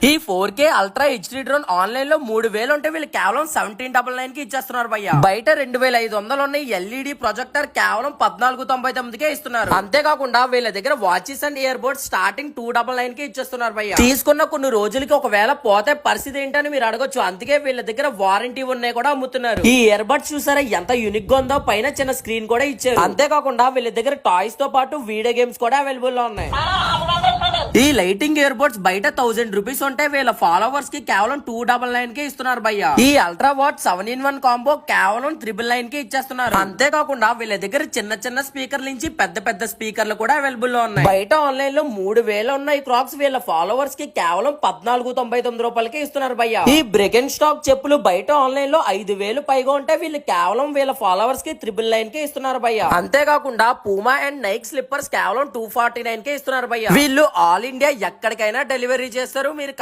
ఈ 4K ultra HD drone online లో 3000 ఉంటే వీళ్ళు కేవలం 1799 కి ఇచ్చేస్తున్నారు భయ్య. బయట 2500 ఉన్న ఎల్ఈడి ప్రొజెక్టర్ కేవలం 1499 కే ఇస్తున్నారు. అంతేకాకుండా వీళ్ళ దగ్గర watches and ear buds starting 299 కి ఇచ్చేస్తున్నారు భయ్య. తీసుకున్న కొన్ని రోజులకి ఒకవేళ పోతే పరిస్థితి ఏంటని మీరు అడగొచ్చు. అందుకే వీళ్ళ దగ్గర వారంటీ ఉన్నాయి కూడా అమ్ముతున్నారు. ఈ ఇయర్ బడ్స్ చూసారా ఎంత యూనిక్ గా ఉందో, పైన చిన్న స్క్రీన్ కూడా ఇచ్చారు. అంతేకాకుండా వీళ్ళ దగ్గర టాయ్స్ తో పాటు వీడియో గేమ్స్ కూడా అవైలబుల్ లో ఉన్నాయి. ఈ లైటింగ్ ఇయర్ బడ్స్ బయట 1000 రూపీస్ ఉంటే వీళ్ళ ఫాలోవర్స్ కి కేవలం 299 కి ఇస్తున్నారు భయ్య. ఈ అల్ట్రా వాట్ 7-in-1 కాంబో కేవలం 999 కి ఇచ్చేస్తున్నారు. అంతేకాకుండా వీళ్ళ దగ్గర చిన్న చిన్న స్పీకర్ నుంచి పెద్ద పెద్ద స్పీకర్లు కూడా అవైలబుల్ లో ఉన్నాయి. బయట ఆన్లైన్ లో 3000 ఉన్న ఈ క్రాక్స్ వీళ్ళ ఫాలోవర్స్ కి కేవలం 1499 రూపాయలకి ఇస్తున్నారు భయ్య. ఈ బ్రేక్ అండ్ స్టాక్ చెప్పులు బయట ఆన్లైన్ లో 5000 పైగా ఉంటే వీళ్ళు కేవలం వీళ్ళ ఫాలోవర్స్ కి 999 కి ఇస్తున్నారు భయ్య. అంతేకాకుండా పూమా అండ్ నైక్ స్లిప్పర్స్ కేవలం 249 కి ఇస్తున్నారు భయ్య. వీళ్ళు ఆల్ ఇండియా ఎక్కడికైనా డెలివరీ చేస్తారు. మీరు